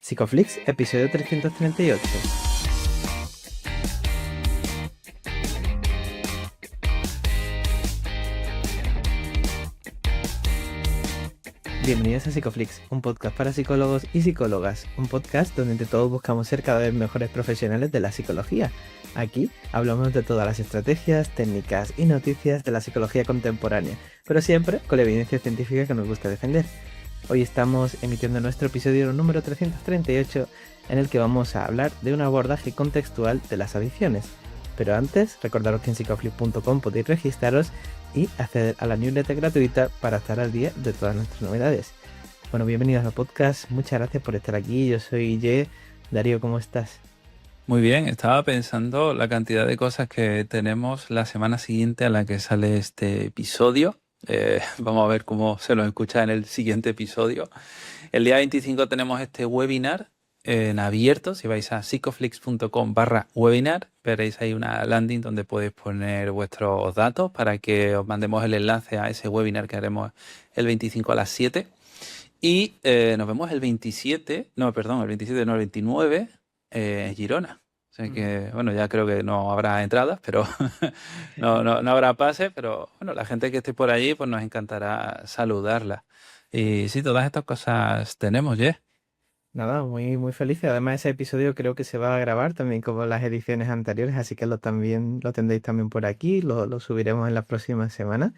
Psicoflix, episodio 338. Bienvenidos a Psicoflix, un podcast para psicólogos y psicólogas, un podcast donde entre todos buscamos ser cada vez mejores profesionales de la psicología. Aquí hablamos de todas las estrategias, técnicas y noticias de la psicología contemporánea, pero siempre con la evidencia científica que nos gusta defender. Hoy estamos emitiendo nuestro episodio número 338, en el que vamos a hablar de un abordaje contextual de las adicciones. Pero antes, recordaros que en psicoflix.com podéis registraros y acceder a la newsletter gratuita para estar al día de todas nuestras novedades. Bueno, bienvenidos al podcast, muchas gracias por estar aquí, yo soy Ye. Darío, ¿cómo estás? Muy bien, estaba pensando la cantidad de cosas que tenemos la semana siguiente a la que sale este episodio. Vamos a ver cómo se nos escucha en el siguiente episodio. El día 25 tenemos este webinar en abierto. Si vais a psicoflix.com/webinar, veréis ahí una landing donde podéis poner vuestros datos para que os mandemos el enlace a ese webinar que haremos el 25 a las 7. Y nos vemos el 27, no, perdón, el 27, no, el 29 en Girona. O sea que, bueno, ya creo que no habrá entradas, pero no habrá pase, pero bueno, la gente que esté por allí, pues nos encantará saludarla. Y sí, todas estas cosas tenemos, ¿ya? Nada, muy feliz. Además, ese episodio creo que se va a grabar también como las ediciones anteriores, así que también lo tendréis también por aquí, lo subiremos en las próximas semanas.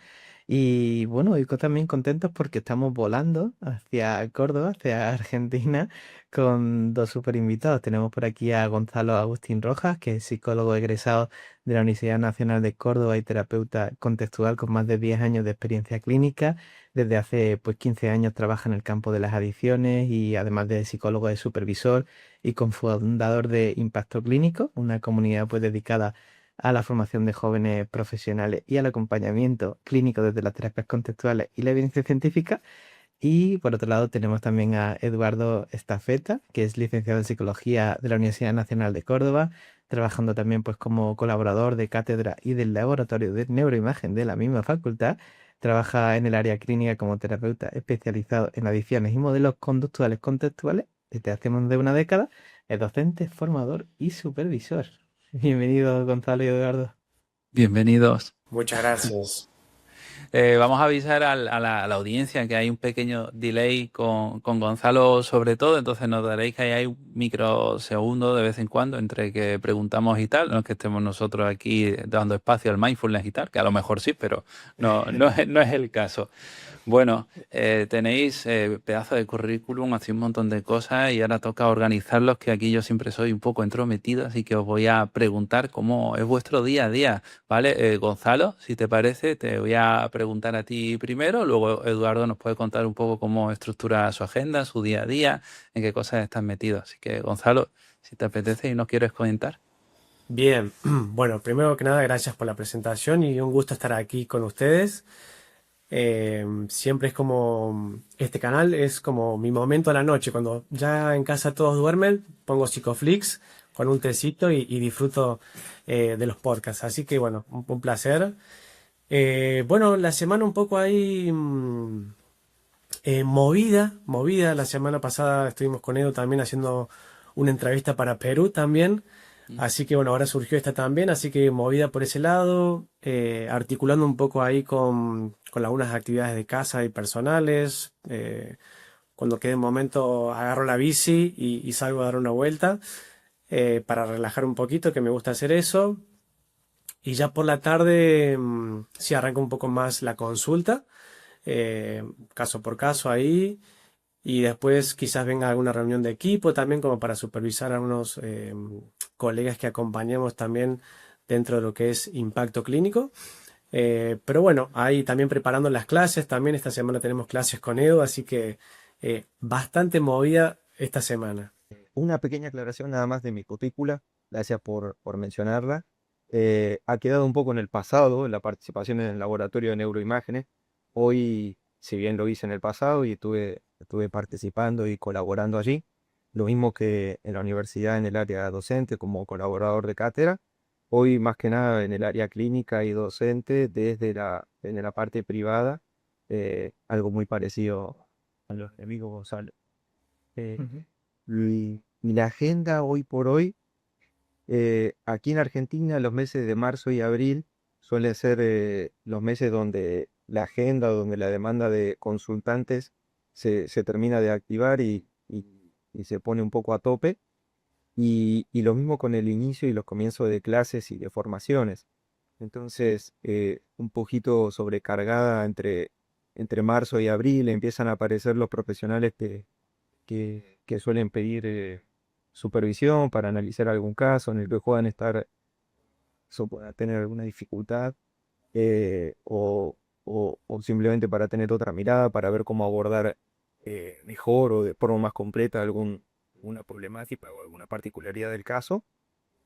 Y bueno, hoy también contentos porque estamos volando hacia Córdoba, hacia Argentina, con dos super invitados. Tenemos por aquí a Gonzalo Agustín Rojas, que es psicólogo egresado de la Universidad Nacional de Córdoba y terapeuta contextual con más de 10 años de experiencia clínica. Desde hace 15 años trabaja en el campo de las adicciones y además de psicólogo es supervisor y cofundador de Impacto Clínico, una comunidad dedicada a la formación de jóvenes profesionales y al acompañamiento clínico desde las terapias contextuales y la evidencia científica. Y por otro lado tenemos también a Eduardo Estafeta, que es licenciado en Psicología de la Universidad Nacional de Córdoba, trabajando también como colaborador de cátedra y del laboratorio de neuroimagen de la misma facultad. Trabaja en el área clínica como terapeuta especializado en adicciones y modelos conductuales contextuales desde hace más de una década. Es docente, formador y supervisor. Bienvenido, Gonzalo y Eduardo. Bienvenidos. Muchas gracias. Vamos a avisar a la audiencia que hay un pequeño delay con Gonzalo sobre todo, entonces notaréis que hay un microsegundo de vez en cuando entre que preguntamos y tal, no es que estemos nosotros aquí dando espacio al mindfulness y tal, que a lo mejor sí, pero no es el caso. Bueno, tenéis pedazo de currículum, hacéis un montón de cosas y ahora toca organizarlos, que aquí yo siempre soy un poco entrometido, así que os voy a preguntar cómo es vuestro día a día, ¿vale? Gonzalo, si te parece, te voy a preguntar a ti primero, luego Eduardo nos puede contar un poco cómo estructura su agenda, su día a día, en qué cosas están metidos. Así que, Gonzalo, si te apetece y nos quieres comentar. Bien, bueno, primero que nada, gracias por la presentación y un gusto estar aquí con ustedes. Siempre es como, este canal es como mi momento a la noche, cuando ya en casa todos duermen, pongo Psicoflix con un tecito y disfruto de los podcasts. Así que bueno, un placer. Bueno, la semana un poco ahí movida. La semana pasada estuvimos con Edu también haciendo una entrevista para Perú también. Así que bueno, ahora surgió esta también, así que movida por ese lado, articulando un poco ahí con algunas actividades de casa y personales. Cuando quede un momento agarro la bici y salgo a dar una vuelta para relajar un poquito, que me gusta hacer eso. Y ya por la tarde sí arranco un poco más la consulta, caso por caso ahí. Y después quizás venga alguna reunión de equipo también como para supervisar a unos colegas que acompañamos también dentro de lo que es impacto clínico. Pero bueno, ahí también preparando las clases, también esta semana tenemos clases con Edu, así que bastante movida esta semana. Una pequeña aclaración nada más de mi cutícula, gracias por mencionarla. Ha quedado un poco en el pasado la participación en el laboratorio de neuroimágenes. Hoy, si bien lo hice en el pasado y estuve participando y colaborando allí, lo mismo que en la universidad en el área docente como colaborador de cátedra, hoy más que nada en el área clínica y docente en la parte privada, algo muy parecido a los amigos Gonzalo. Eh, Ujú. y la agenda hoy por hoy, aquí en Argentina los meses de marzo y abril suelen ser los meses donde la agenda, donde la demanda de consultantes se termina de activar y se pone un poco a tope. Y lo mismo con el inicio y los comienzos de clases y de formaciones. Entonces, un poquito sobrecargada entre marzo y abril, empiezan a aparecer los profesionales que suelen pedir supervisión para analizar algún caso en el que puedan estar, o pueda tener alguna dificultad, eh, o, o simplemente para tener otra mirada, para ver cómo abordar mejor o de forma más completa una problemática o alguna particularidad del caso.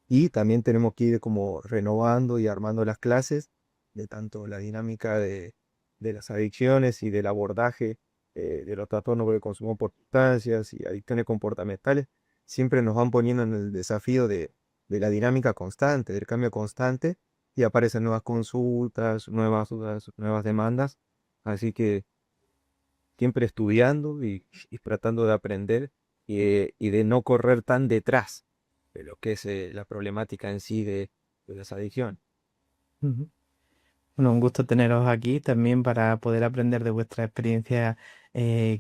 Y también tenemos que ir como renovando y armando las clases de tanto la dinámica de las adicciones y del abordaje de los trastornos por el consumo por sustancias y adicciones comportamentales. Siempre nos van poniendo en el desafío de la dinámica constante, del cambio constante, y aparecen nuevas consultas, nuevas dudas, nuevas demandas. Así que siempre estudiando y tratando de aprender y de no correr tan detrás de lo que es la problemática en sí de las adicciones. Ujú. Bueno, un gusto teneros aquí también para poder aprender de vuestra experiencia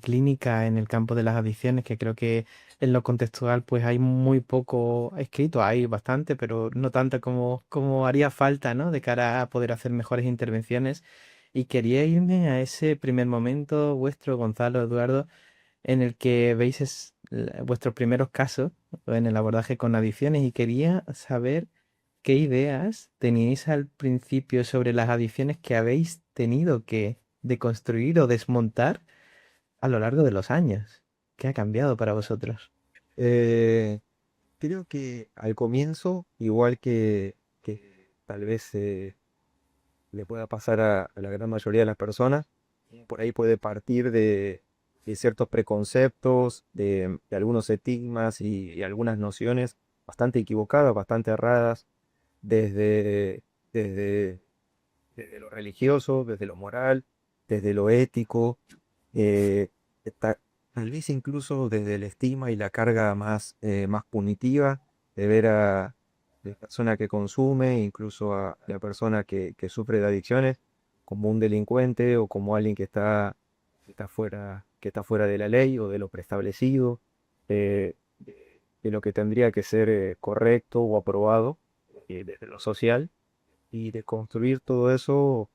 clínica en el campo de las adicciones, que creo que en lo contextual pues hay muy poco escrito, hay bastante, pero no tanto como haría falta, ¿no? De cara a poder hacer mejores intervenciones. Y quería irme a ese primer momento vuestro, Gonzalo, Eduardo, en el que veis vuestros primeros casos en el abordaje con adicciones y quería saber qué ideas teníais al principio sobre las adicciones que habéis tenido que deconstruir o desmontar a lo largo de los años. ¿Qué ha cambiado para vosotros? Eh, Creo que al comienzo, igual que tal vez le pueda pasar a la gran mayoría de las personas, por ahí puede partir de ciertos preconceptos, de algunos estigmas y algunas nociones bastante equivocadas, bastante erradas, desde, desde, desde lo religioso, desde lo moral, desde lo ético, eh, tal vez incluso desde el estigma y la carga más punitiva de ver a la persona que consume, incluso a la persona que sufre de adicciones, como un delincuente o como alguien que está fuera de la ley o de lo preestablecido, de lo que tendría que ser correcto o aprobado desde lo social, y de construir todo eso.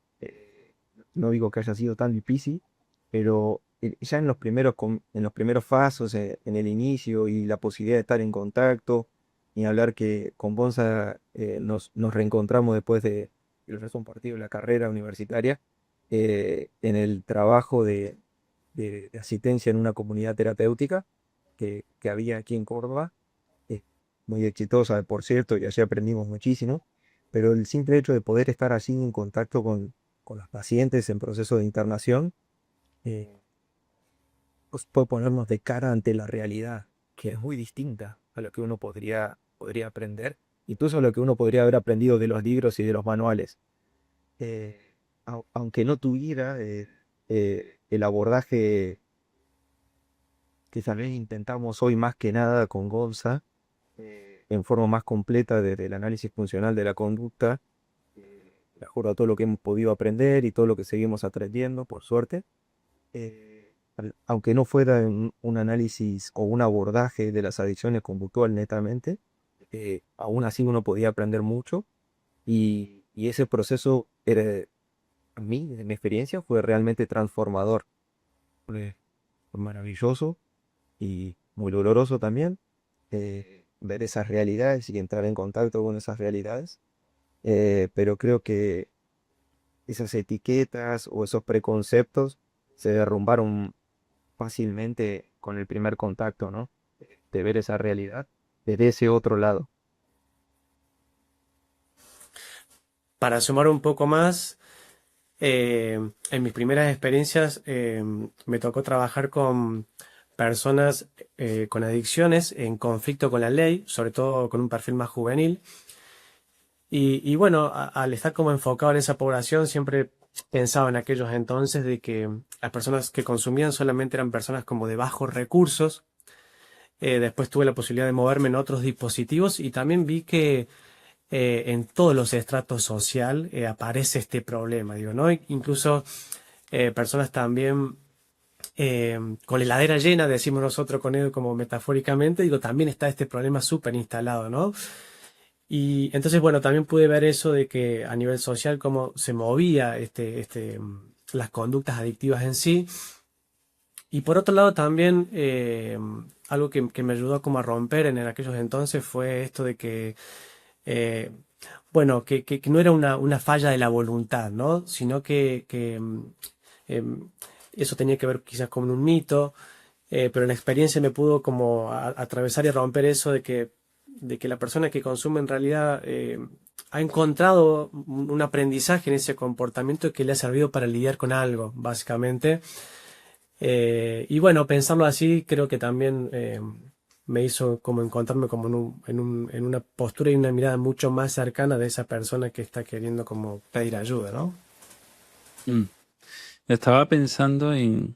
No digo que haya sido tan difícil, pero ya en en los primeros pasos, en el inicio y la posibilidad de estar en contacto, y hablar que con Bonsa nos reencontramos después de el resto compartido de la carrera universitaria, en el trabajo de asistencia en una comunidad terapéutica que había aquí en Córdoba, eh, muy exitosa, por cierto, y allí aprendimos muchísimo, pero el simple hecho de poder estar así en contacto con los pacientes en proceso de internación, eh, pues puede ponernos de cara ante la realidad, que es muy distinta a lo que uno podría aprender, incluso a lo que uno podría haber aprendido de los libros y de los manuales. Aunque no tuviera el abordaje que tal vez intentamos hoy más que nada con Gonza, en forma más completa desde el análisis funcional de la conducta, de acuerdo a todo lo que hemos podido aprender y todo lo que seguimos aprendiendo, por suerte. Aunque no fuera un análisis o un abordaje de las adicciones conductual netamente, aún así uno podía aprender mucho, y ese proceso a mí, en mi experiencia, fue realmente transformador. Fue maravilloso y muy doloroso también, ver esas realidades y entrar en contacto con esas realidades. Pero creo que esas etiquetas o esos preconceptos se derrumbaron fácilmente con el primer contacto, ¿no? De ver esa realidad desde ese otro lado. Para sumar un poco más, en mis primeras experiencias me tocó trabajar con personas con adicciones en conflicto con la ley, sobre todo con un perfil más juvenil. Y bueno, al estar como enfocado en esa población, siempre pensaba en aquellos entonces de que las personas que consumían solamente eran personas como de bajos recursos. Después tuve la posibilidad de moverme en otros dispositivos y también vi que en todos los estratos social aparece este problema, digo, ¿no? Incluso personas también con la heladera llena, decimos nosotros con Edu como metafóricamente, digo, también está este problema súper instalado, ¿no? Y entonces, bueno, también pude ver eso de que a nivel social cómo se movía las conductas adictivas en sí. Y por otro lado también algo que me ayudó como a romper en aquellos entonces fue esto de que, eh, bueno, que no era una falla de la voluntad, ¿no? Sino em, eso tenía que ver quizás con un mito, pero la experiencia me pudo como atravesar y romper eso de que la persona que consume en realidad ha encontrado un aprendizaje en ese comportamiento que le ha servido para lidiar con algo, básicamente. Y bueno, pensarlo así creo que también me hizo como encontrarme como en una postura y una mirada mucho más cercana de esa persona que está queriendo como pedir ayuda, ¿no? Mm. Estaba pensando en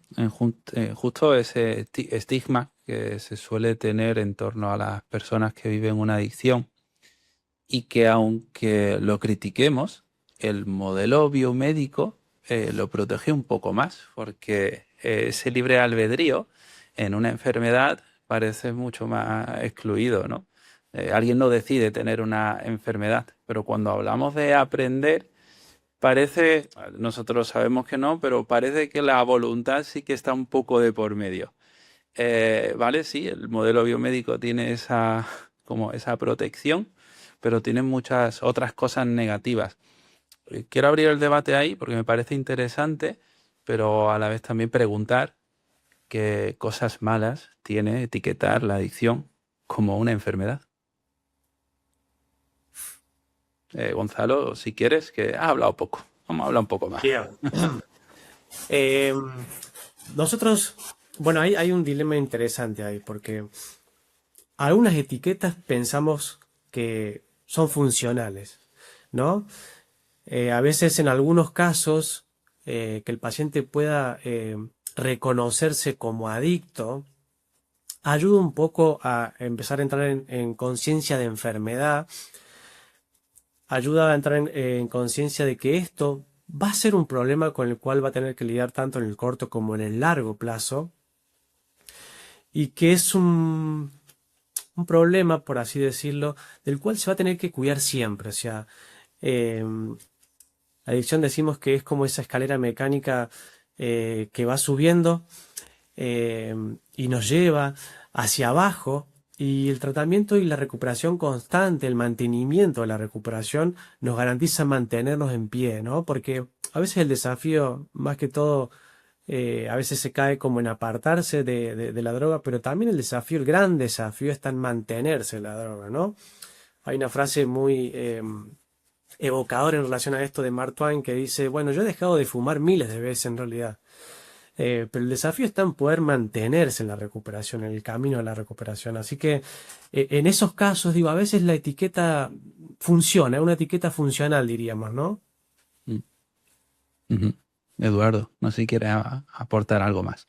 justo ese estigma que se suele tener en torno a las personas que viven una adicción y que aunque lo critiquemos, el modelo biomédico lo protege un poco más, porque ese libre albedrío en una enfermedad parece mucho más excluido, ¿no? Alguien no decide tener una enfermedad, pero cuando hablamos de aprender, parece, nosotros sabemos que no, pero parece que la voluntad sí que está un poco de por medio. ¿Vale? Sí, el modelo biomédico tiene como esa protección, pero tiene muchas otras cosas negativas. Quiero abrir el debate ahí porque me parece interesante, pero a la vez también preguntar qué cosas malas tiene etiquetar la adicción como una enfermedad. Gonzalo, si quieres, que has hablado poco. Vamos a hablar un poco más. Bien. Eh, nosotros, bueno, hay un dilema interesante ahí, porque algunas etiquetas pensamos que son funcionales, ¿no? A veces en algunos casos que el paciente pueda reconocerse como adicto, ayuda un poco a empezar a entrar en conciencia de enfermedad, ayuda a entrar en conciencia de que esto va a ser un problema con el cual va a tener que lidiar tanto en el corto como en el largo plazo, y que es un problema, por así decirlo, del cual se va a tener que cuidar siempre. O sea, eh, la adicción decimos que es como esa escalera mecánica que va subiendo eh, y nos lleva hacia abajo. Y el tratamiento y la recuperación constante, el mantenimiento de la recuperación, nos garantiza mantenernos en pie, ¿no? Porque a veces el desafío, más que todo, a veces se cae como en apartarse de la droga, pero también el desafío, el gran desafío está en mantenerse en la droga, ¿no? Hay una frase muy evocadora en relación a esto de Mark Twain que dice, bueno, yo he dejado de fumar miles de veces en realidad, pero el desafío está en poder mantenerse en la recuperación, en el camino de la recuperación. Así que en esos casos, digo, a veces la etiqueta funciona, es una etiqueta funcional, diríamos, ¿no? Mm. Ujú. Eduardo, no sé si quieres aportar algo más.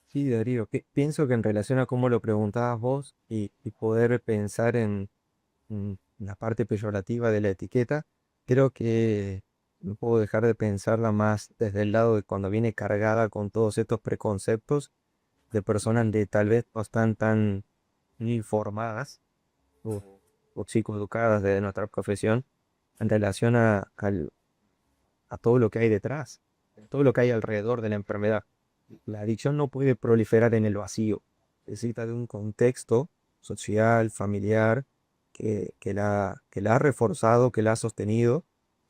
Sí, Darío, pienso que en relación a cómo lo preguntabas vos y poder pensar en la parte peyorativa de la etiqueta, creo que no puedo dejar de pensarla más desde el lado de cuando viene cargada con todos estos preconceptos de personas de tal vez no están tan informadas o, o psicoeducadas de nuestra profesión en relación a todo lo que hay detrás, todo lo que hay alrededor de la enfermedad. La adicción no puede proliferar en el vacío. Necesita de un contexto social, familiar, que la ha reforzado, que la ha sostenido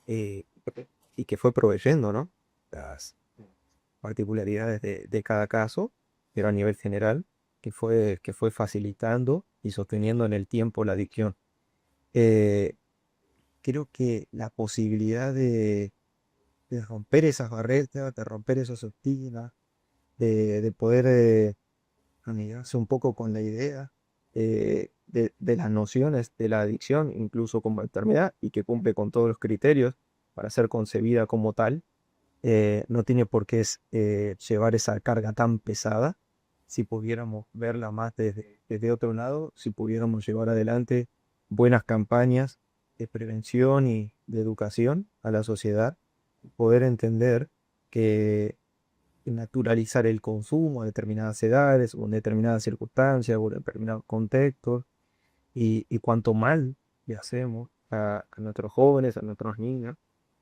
eh, y que fue proveyendo, ¿no? Las particularidades de cada caso, pero a nivel general, que fue facilitando y sosteniendo en el tiempo la adicción. Eh, Creo que la posibilidad de romper esas barreras, de romper esos estigmas, de poder amigarse un poco con la idea de las nociones de la adicción, incluso como enfermedad, y que cumple con todos los criterios para ser concebida como tal, no tiene por qué llevar esa carga tan pesada si pudiéramos verla más desde otro lado, si pudiéramos llevar adelante buenas campañas de prevención y de educación a la sociedad, poder entender que naturalizar el consumo a determinadas edades o en determinadas circunstancias o en determinados contextos y cuanto mal le hacemos a nuestros jóvenes, a nuestros niños,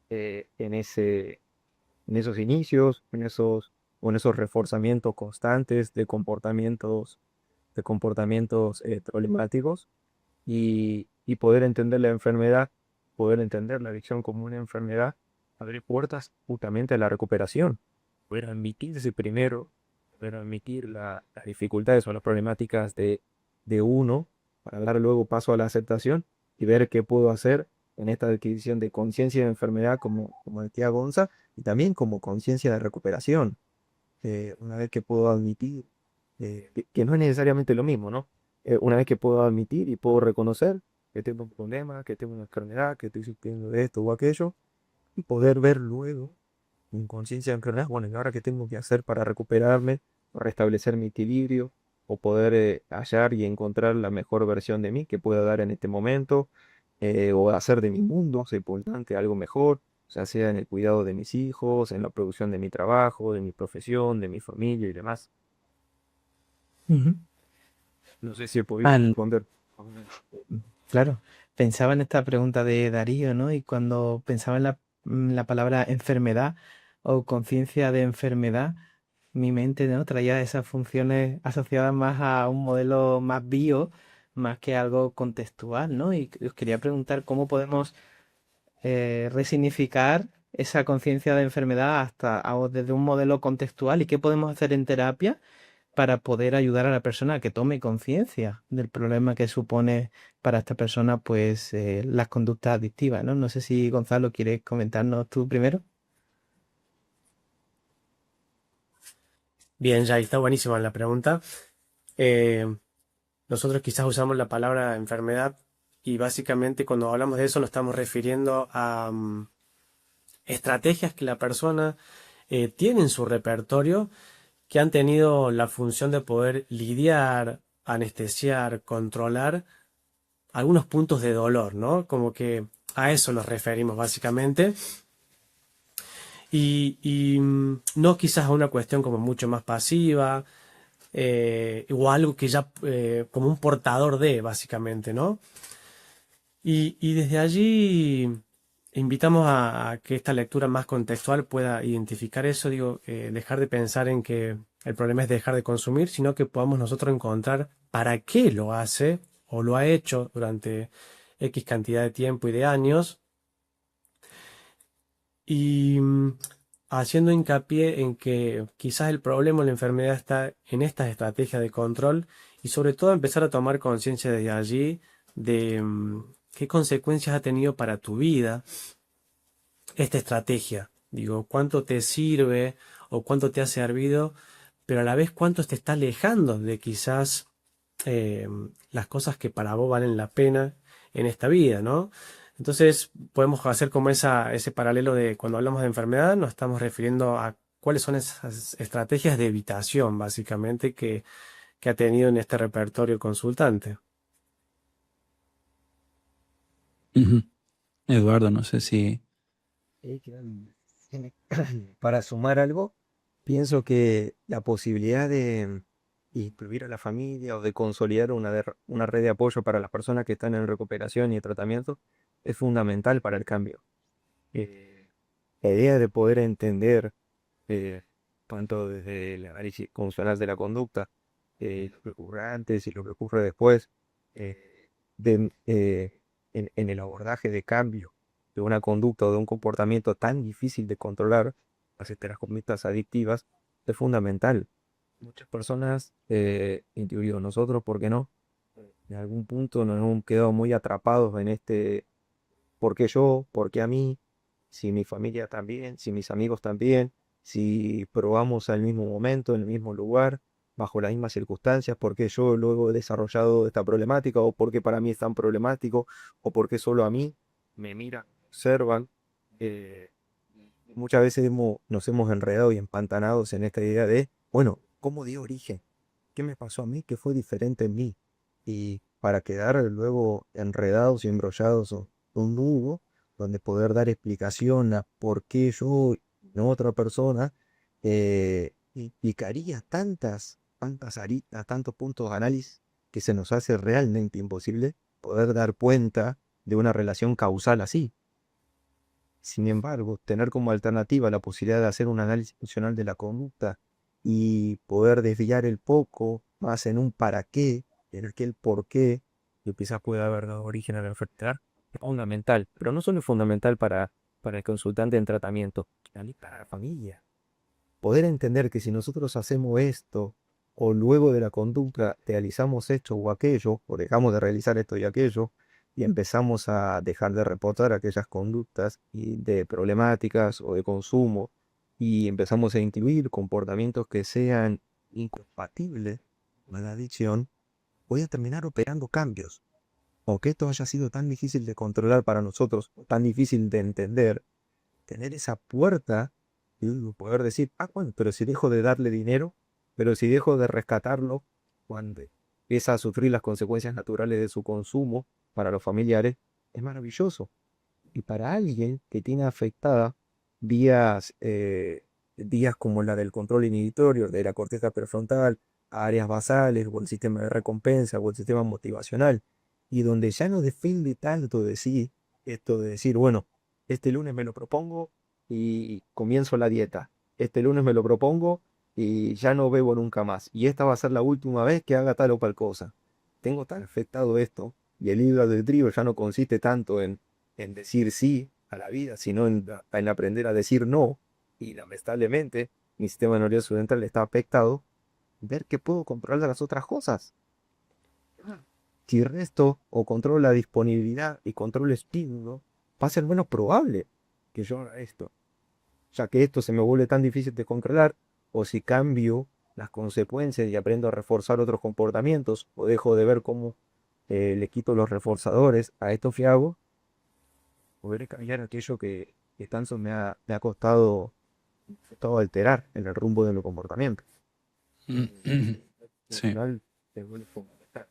en en esos inicios, o en esos reforzamientos constantes de comportamientos problemáticos y poder entender la enfermedad, poder entender la adicción como una enfermedad, abrir puertas justamente a la recuperación, poder admitirse primero, poder admitir las dificultades o las problemáticas de uno, para dar luego paso a la aceptación y ver qué puedo hacer en esta adquisición de conciencia de enfermedad, como decía Gonza, y también como conciencia de recuperación. Una vez que puedo admitir, que no es necesariamente lo mismo, ¿no? Una vez que puedo admitir y puedo reconocer que tengo un problema, que tengo una enfermedad, que estoy sufriendo de esto o aquello, y poder ver luego, en conciencia de enfermedad, bueno, ¿y ahora qué tengo que hacer para recuperarme, restablecer mi equilibrio, o poder hallar y encontrar la mejor versión de mí que pueda dar en este momento, o hacer de mi mundo, sea importante, algo mejor, ya sea en el cuidado de mis hijos, en la producción de mi trabajo, de mi profesión, de mi familia y demás? Ujú. No sé si he podido Al- responder. claro, pensaba en esta pregunta de Darío, ¿no? Y cuando pensaba en la palabra enfermedad o conciencia de enfermedad, mi mente, ¿no? Traía esas funciones asociadas más a un modelo más bio, más que algo contextual, ¿no? Y os quería preguntar cómo podemos resignificar esa conciencia de enfermedad desde un modelo contextual y qué podemos hacer en terapia para poder ayudar a la persona a que tome conciencia del problema que supone para esta persona, pues, las conductas adictivas, ¿no? No sé si Gonzalo quieres comentarnos tú primero. Bien, ya está buenísima la pregunta. Eh, Nosotros quizás usamos la palabra enfermedad y básicamente cuando hablamos de eso nos estamos refiriendo a estrategias que la persona tiene en su repertorio que han tenido la función de poder lidiar, anestesiar, controlar algunos puntos de dolor, ¿no? Como que a eso nos referimos básicamente. No quizás a una cuestión como mucho más pasiva, o algo que ya como un portador de, básicamente, ¿no? Y desde allí invitamos a que esta lectura más contextual pueda identificar eso, digo, dejar de pensar en que el problema es dejar de consumir, sino que podamos nosotros encontrar para qué lo hace o lo ha hecho durante X cantidad de tiempo y de años, y haciendo hincapié en que quizás el problema o la enfermedad está en estas estrategias de control y sobre todo empezar a tomar conciencia desde allí de qué consecuencias ha tenido para tu vida esta estrategia. Digo, cuánto te sirve o cuánto te ha servido, pero a la vez cuánto te está alejando de quizás eh, las cosas que para vos valen la pena en esta vida, ¿no? Entonces podemos hacer como ese paralelo de cuando hablamos de enfermedad, nos estamos refiriendo a cuáles son esas estrategias de evitación, básicamente, que ha tenido en este repertorio el consultante. Ujú. Eduardo, no sé si... Tiene- Para sumar algo, pienso que la posibilidad de incluir a la familia o de consolidar una red de apoyo para las personas que están en recuperación y tratamiento es fundamental para el cambio. Eh, la idea de poder entender, eh, tanto desde el análisis funcional de la conducta, lo que ocurre antes y lo que ocurre después, eh, en el abordaje de cambio de una conducta o de un comportamiento tan difícil de controlar, las conductas adictivas, es fundamental. Muchas personas, incluidos nosotros, ¿por qué no? En algún punto nos hemos quedado muy atrapados en este ¿por qué yo? ¿Por qué a mí? Si mi familia también, si mis amigos también, si probamos al mismo momento, en el mismo lugar, bajo las mismas circunstancias, ¿por qué yo luego he desarrollado esta problemática? ¿O por qué para mí es tan problemático? ¿O por qué solo a mí me miran, observan? Eh, Muchas veces nos hemos enredado y empantanados en esta idea de, bueno, ¿cómo dio origen? qué me pasó a mí, qué fue diferente en mí. Y para quedar luego enredados y embrollados en un nudo, donde poder dar explicación a por qué yo y no otra persona, implicaría tantas aristas, tantos puntos de análisis que se nos hace realmente imposible poder dar cuenta de una relación causal así. Sin embargo, tener como alternativa la posibilidad de hacer un análisis funcional de la conducta y poder desviar el poco más en un para qué, en el que el por qué, que quizás pueda haber dado origen a la enfermedad, es fundamental. Pero no solo es fundamental para el consultante en tratamiento, sino para la familia. Poder entender que si nosotros hacemos esto, o luego de la conducta realizamos esto o aquello, o dejamos de realizar esto y aquello, y empezamos a dejar de reportar aquellas conductas y de problemáticas o de consumo, y empezamos a incluir comportamientos que sean incompatibles con la adicción, voy a terminar operando cambios. Aunque esto haya sido tan difícil de controlar para nosotros, o tan difícil de entender, tener esa puerta y poder decir, ah, bueno, pero si dejo de darle dinero, pero si dejo de rescatarlo, cuando empieza a sufrir las consecuencias naturales de su consumo para los familiares, es maravilloso. Y para alguien que tiene afectada vías como la del control inhibitorio, de la corteza prefrontal, áreas basales, o el sistema de recompensa, o el sistema motivacional, y donde ya no depende tanto de sí, esto de decir, bueno, este lunes me lo propongo y comienzo la dieta. Este lunes me lo propongo y ya no bebo nunca más. Y esta va a ser la última vez que haga tal o cual cosa. Tengo tan afectado esto, y el libre albedrío ya no consiste tanto en decir sí a la vida, sino en aprender a decir no. Y lamentablemente mi sistema nervioso central está afectado. Ver que puedo controlar las otras cosas. Si resto o controlo la disponibilidad y controlo el estímulo, va a ser menos probable que yo haga esto, ya que esto se me vuelve tan difícil de controlar, o si cambio las consecuencias y aprendo a reforzar otros comportamientos, o dejo de ver cómo le quito los reforzadores a esto que hago, podré cambiar aquello que tanto me ha costado alterar en el rumbo de mi comportamiento. Al Sí. final, se vuelve fundamental.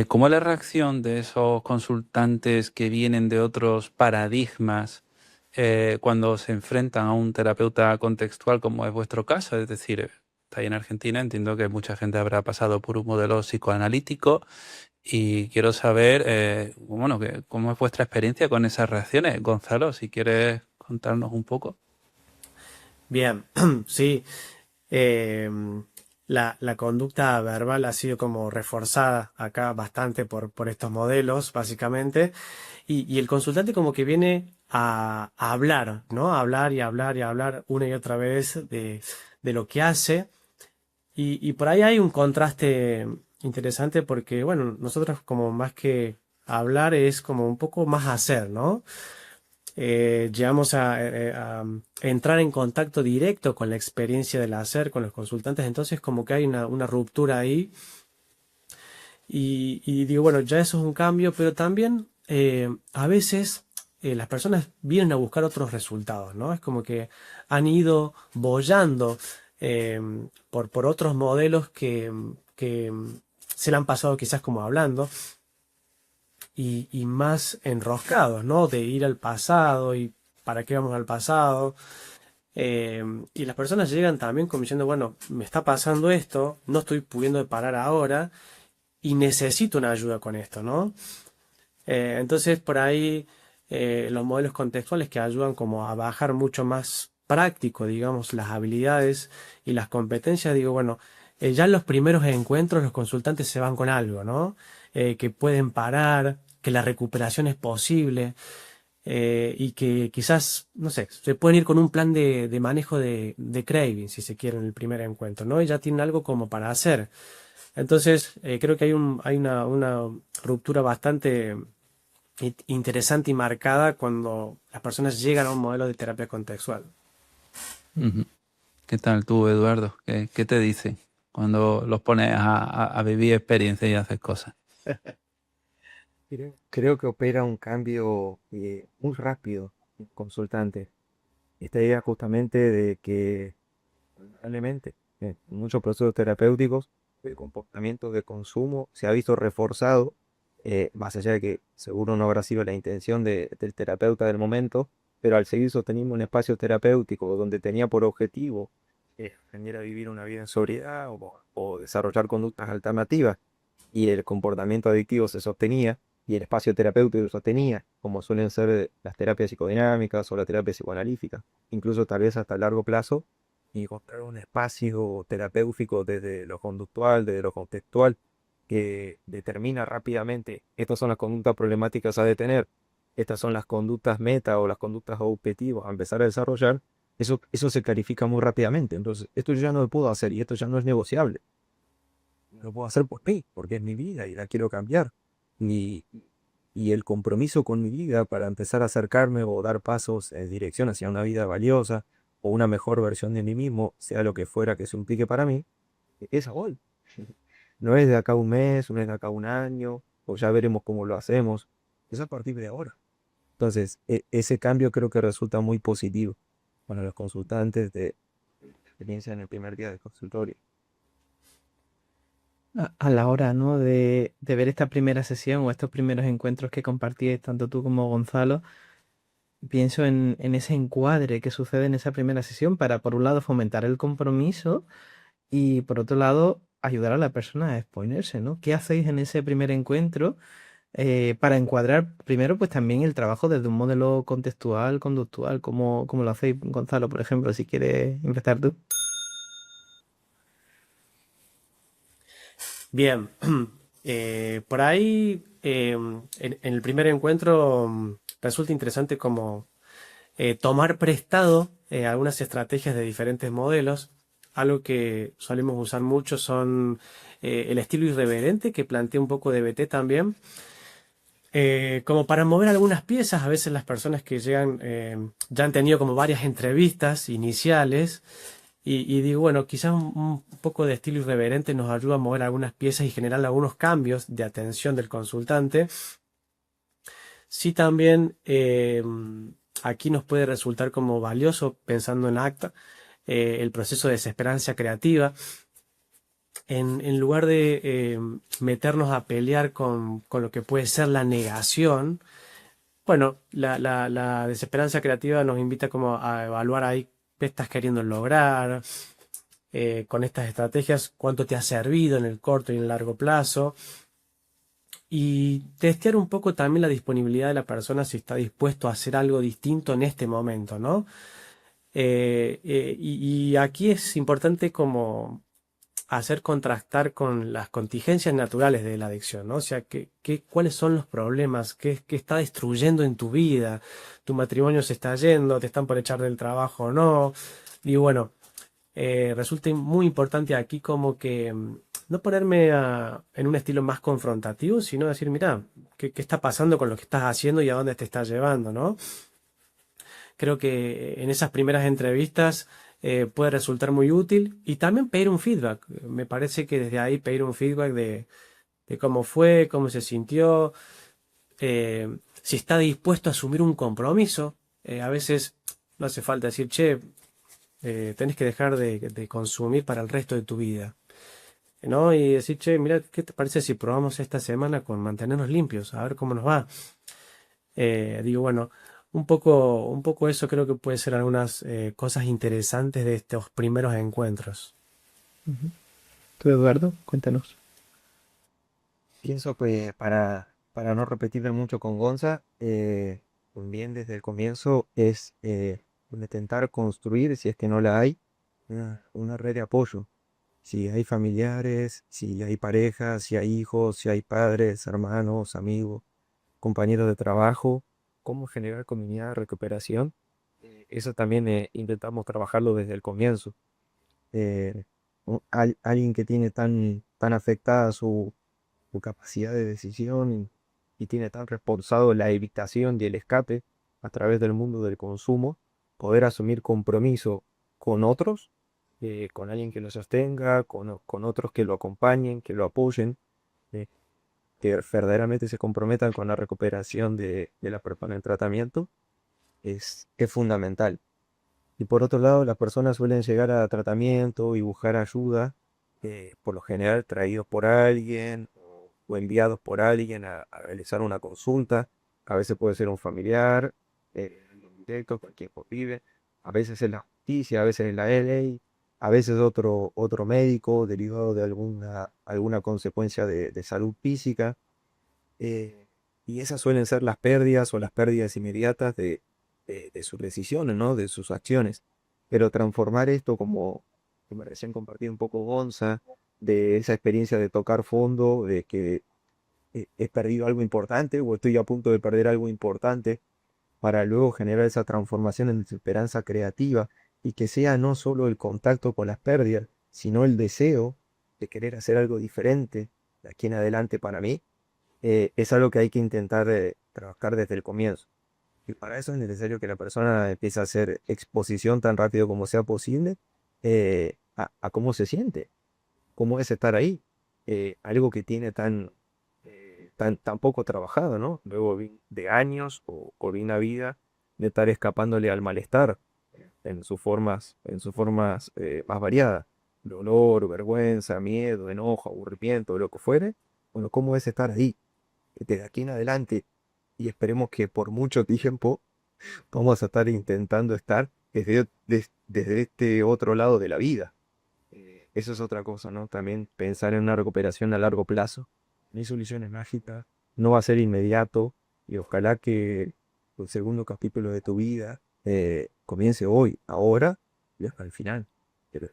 ¿Cómo es la reacción de esos consultantes que vienen de otros paradigmas cuando se enfrentan a un terapeuta contextual como es vuestro caso? Es decir, estáis en Argentina, entiendo que mucha gente habrá pasado por un modelo psicoanalítico y quiero saber, bueno, cómo es vuestra experiencia con esas reacciones. Gonzalo, si quieres contarnos un poco. Bien, sí. La conducta verbal ha sido como reforzada acá bastante por estos modelos, básicamente. Y el consultante como que viene a hablar, ¿no? A hablar y hablar y hablar una y otra vez de lo que hace. Y por ahí hay un contraste interesante porque, bueno, nosotros como más que hablar es como un poco más hacer, ¿no? Llegamos a entrar en contacto directo con la experiencia del hacer, con los consultantes, entonces como que hay una ruptura ahí y digo, bueno, ya eso es un cambio, pero también a veces las personas vienen a buscar otros resultados, ¿no? Es como que han ido boyando eh, por otros modelos que se le han pasado quizás como hablando y más enroscados, ¿no? De ir al pasado y para qué vamos al pasado. Y las personas llegan también como diciendo, bueno, me está pasando esto, no estoy pudiendo parar ahora y necesito una ayuda con esto, ¿no? Entonces por ahí los modelos contextuales que ayudan como a bajar mucho más práctico, digamos, las habilidades y las competencias, digo, bueno, ya en los primeros encuentros los consultantes se van con algo, ¿no? Que pueden parar, que la recuperación es posible y que quizás, no sé, se pueden ir con un plan de manejo de craving, si se quiere, en el primer encuentro, ¿no? Y ya tienen algo como para hacer. Entonces, creo que hay una ruptura bastante interesante y marcada cuando las personas llegan a un modelo de terapia contextual. Ujú. ¿Qué tal tú, Eduardo? ¿Qué te dicen cuando los pones a vivir experiencias y a hacer cosas? Creo que opera un cambio muy rápido en el consultante. Esta idea justamente de que, probablemente, En muchos procesos terapéuticos, el comportamiento de consumo se ha visto reforzado, más allá de que seguro no habrá sido la intención del terapeuta del momento, pero al seguir sosteniendo un espacio terapéutico donde tenía por objetivo aprender a vivir una vida en sobriedad o desarrollar conductas alternativas, y el comportamiento adictivo se sostenía, y el espacio terapéutico se sostenía, como suelen ser las terapias psicodinámicas o la terapia psicoanalítica, incluso tal vez hasta a largo plazo, y encontrar un espacio terapéutico desde lo conductual, desde lo contextual, que determina rápidamente, estas son las conductas problemáticas a detener, estas son las conductas meta o las conductas objetivos a empezar a desarrollar. Eso se clarifica muy rápidamente. Entonces, esto yo ya no lo puedo hacer y esto ya no es negociable. Lo puedo hacer por mí, porque es mi vida y la quiero cambiar. Y, y el compromiso con mi vida para empezar a acercarme o dar pasos en dirección hacia una vida valiosa o una mejor versión de mí mismo, sea lo que fuera que eso implique para mí, es hoy. No es de acá a un mes, no es de acá a un año, o ya veremos cómo lo hacemos. Es a partir de ahora. Entonces, ese cambio creo que resulta muy positivo para los consultantes de experiencia en el primer día de consultorio. A la hora, ¿no? De ver esta primera sesión o estos primeros encuentros que compartíais tanto tú como Gonzalo, pienso en ese encuadre que sucede en esa primera sesión para, por un lado, fomentar el compromiso y, por otro lado, ayudar a la persona a exponerse, ¿no? ¿Qué hacéis en ese primer encuentro para encuadrar, primero, pues también el trabajo desde un modelo contextual, conductual, como lo hacéis, Gonzalo, por ejemplo, si quieres empezar tú? Bien, por ahí en el primer encuentro resulta interesante como tomar prestado algunas estrategias de diferentes modelos. Algo que solemos usar mucho son el estilo irreverente que plantea un poco de BT también. Como para mover algunas piezas, a veces las personas que llegan ya han tenido como varias entrevistas iniciales y digo, bueno, quizás un poco de estilo irreverente nos ayuda a mover algunas piezas y generar algunos cambios de atención del consultante. Sí, también aquí nos puede resultar como valioso, pensando en ACTA, el proceso de desesperanza creativa. En lugar de meternos a pelear con lo que puede ser la negación, bueno, la desesperanza creativa nos invita como a evaluar ahí qué estás queriendo lograr, con estas estrategias, cuánto te ha servido en el corto y en el largo plazo. Y testear un poco también la disponibilidad de la persona si está dispuesto a hacer algo distinto en este momento, ¿no? Y aquí es importante como hacer contrastar con las contingencias naturales de la adicción, ¿no? O sea, cuáles son los problemas, qué está destruyendo en tu vida, tu matrimonio se está yendo, te están por echar del trabajo o no. Y bueno, resulta muy importante aquí como que no ponerme en un estilo más confrontativo, sino decir, mira, ¿qué está pasando con lo que estás haciendo y a dónde te estás llevando, ¿no? Creo que en esas primeras entrevistas puede resultar muy útil y también pedir un feedback. Me parece que desde ahí pedir un feedback de cómo fue, cómo se sintió, si está dispuesto a asumir un compromiso. A veces no hace falta decir, che, tenés que dejar de consumir para el resto de tu vida, ¿no? Y decir, che, mira, ¿qué te parece si probamos esta semana con mantenernos limpios? A ver cómo nos va. Digo, bueno, un poco eso creo que puede ser algunas cosas interesantes de estos primeros encuentros. Ujú. ¿Tú, Eduardo? Cuéntanos. Pienso que para no repetirme mucho con Gonza, también desde el comienzo es intentar construir, si es que no la hay, una red de apoyo. Si hay familiares, si hay parejas, si hay hijos, si hay padres, hermanos, amigos, compañeros de trabajo, cómo generar comunidad de recuperación. Eso también intentamos trabajarlo desde el comienzo. Eh, Alguien que tiene tan afectada su capacidad de decisión y tiene tan reforzado la evitación y el escape a través del mundo del consumo, poder asumir compromiso con otros, con alguien que lo sostenga, con otros que lo acompañen, que lo apoyen, eh, que verdaderamente se comprometan con la recuperación de la persona en tratamiento, es fundamental. Y por otro lado, las personas suelen llegar a tratamiento y buscar ayuda, por lo general traídos por alguien o enviados por alguien a realizar una consulta. A veces puede ser un familiar, alguien directo con quien convive. A veces es la justicia, a veces es la ley, a veces otro médico derivado de alguna consecuencia de salud física. eh, y esas suelen ser las pérdidas o las pérdidas inmediatas de sus decisiones, ¿no? De sus acciones. Pero transformar esto como, me recién compartí un poco Gonza, de esa experiencia de tocar fondo, de que he perdido algo importante o estoy a punto de perder algo importante, para luego generar esa transformación en esperanza creativa y que sea no solo el contacto con las pérdidas, sino el deseo de querer hacer algo diferente de aquí en adelante para mí, es algo que hay que intentar trabajar desde el comienzo. Y para eso es necesario que la persona empiece a hacer exposición tan rápido como sea posible, a cómo se siente, cómo es estar ahí. Algo que tiene tan poco trabajado, ¿no? Luego de años o de una vida de estar escapándole al malestar en sus formas más variadas. Dolor, vergüenza, miedo, enojo, aburrimiento, lo que fuere. Bueno, ¿cómo es estar ahí? Desde aquí en adelante, y esperemos que por mucho tiempo vamos a estar intentando estar desde este otro lado de la vida. Eso es otra cosa, ¿no? También pensar en una recuperación a largo plazo. No hay soluciones mágicas, no va a ser inmediato, y ojalá que el segundo capítulo de tu vida comience hoy, ahora y hasta el final. Pero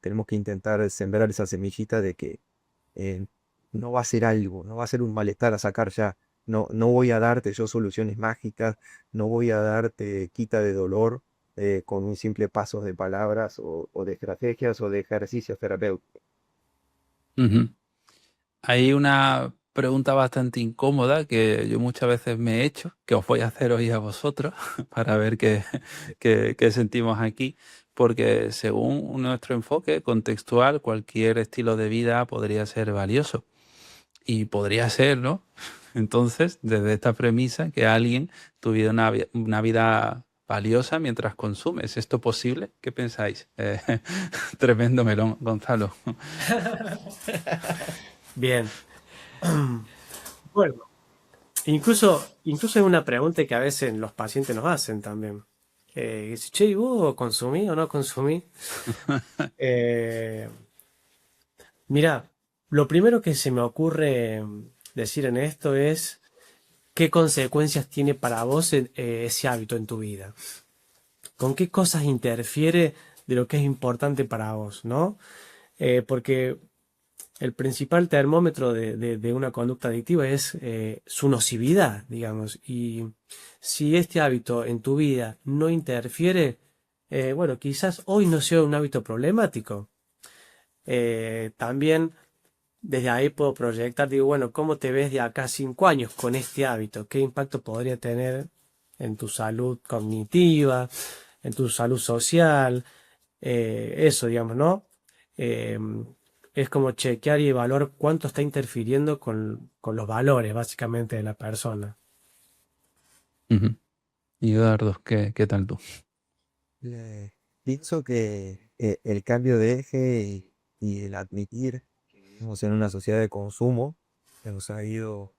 tenemos que intentar sembrar esa semillita de que eh, no va a ser algo, no va a ser un malestar a sacar ya. No, no voy a darte yo soluciones mágicas, no voy a darte quita de dolor con un simple paso de palabras o de estrategias o de ejercicios terapéuticos. Ujú. Hay una pregunta bastante incómoda que yo muchas veces me he hecho, que os voy a hacer hoy a vosotros para ver qué sentimos aquí, porque según nuestro enfoque contextual, cualquier estilo de vida podría ser valioso y podría ser, ¿no? Entonces, desde esta premisa, que alguien tuviera una vida valiosa mientras consume. ¿Es esto posible? ¿Qué pensáis? Tremendo melón, Gonzalo. Bien. Bueno, incluso es una pregunta que a veces los pacientes nos hacen también. Dice, che, ¿y vos consumí o no consumí? Eh, Mira, lo primero que se me ocurre decir en esto es qué consecuencias tiene para vos ese hábito en tu vida. ¿Con qué cosas interfiere de lo que es importante para vos, ¿no? Porque el principal termómetro de una conducta adictiva es su nocividad, digamos. Y si este hábito en tu vida no interfiere, bueno, quizás hoy no sea un hábito problemático. También desde ahí puedo proyectar, digo, bueno, ¿cómo te ves de acá a 5 años con este hábito? ¿Qué impacto podría tener en tu salud cognitiva, en tu salud social? Eso, digamos, ¿no? Eh, es como chequear y evaluar cuánto está interfiriendo con los valores, básicamente, de la persona. Ujú. Y Eduardo, ¿qué tal tú? Pienso que el cambio de eje y el admitir que vivimos en una sociedad de consumo que nos ha ido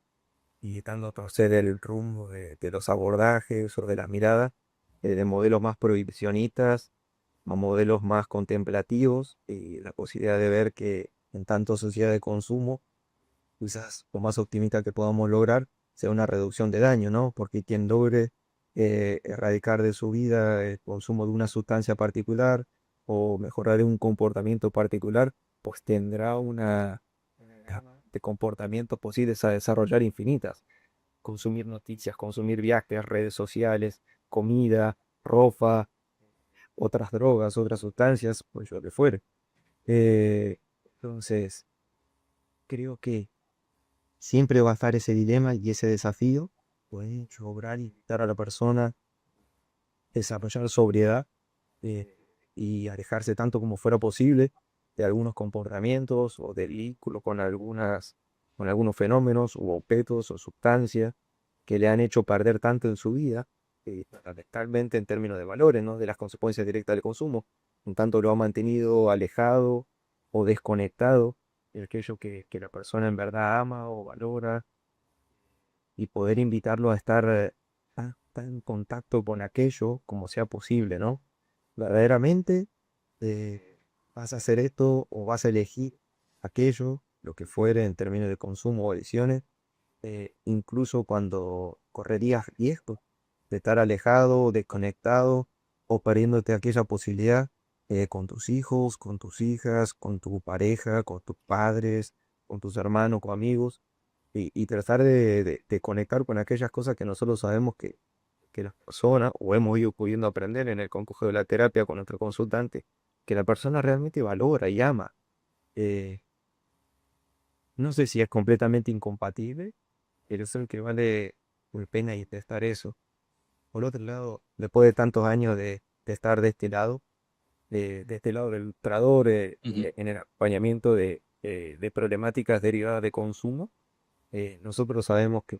y dando a torcer el rumbo de los abordajes o de las miradas, de modelos más prohibicionistas a modelos más contemplativos, y la posibilidad de ver que en tanto sociedad de consumo, quizás lo más optimista que podamos lograr sea una reducción de daño, ¿no? Porque quien logre erradicar de su vida el consumo de una sustancia particular o mejorar un comportamiento particular, pues tendrá una gama de comportamientos posibles a desarrollar infinitas. Consumir noticias, consumir viajes, redes sociales, comida, ropa, otras drogas, otras sustancias, pues lo que fuere. Entonces, creo que siempre va a estar ese dilema y ese desafío, puede lograr invitar a la persona a desarrollar sobriedad, eh, y alejarse tanto como fuera posible de algunos comportamientos o de vínculo con algunos fenómenos u objetos o sustancias que le han hecho perder tanto en su vida, fundamentalmente en términos de valores, ¿no? De las consecuencias directas del consumo. Un tanto lo ha mantenido alejado o desconectado de aquello que la persona en verdad ama o valora y poder invitarlo a estar tan en contacto con aquello como sea posible, ¿no? Verdaderamente vas a hacer esto o vas a elegir aquello, lo que fuere en términos de consumo o elecciones, incluso cuando correrías riesgos de estar alejado, desconectado o perdiéndote aquella posibilidad con tus hijos, con tus hijas, con tu pareja, con tus padres, con tus hermanos, con amigos, y tratar de conectar con aquellas cosas que nosotros sabemos que las personas, o hemos ido pudiendo aprender en el concurso de la terapia con nuestro consultante, que la persona realmente valora y ama. Eh, no sé si es completamente incompatible, pero es el que vale la pena intentar eso. Por otro lado, después de tantos años de estar de este lado, de este lado del ilustrador, Ujú. en el acompañamiento de problemáticas derivadas de consumo, nosotros sabemos que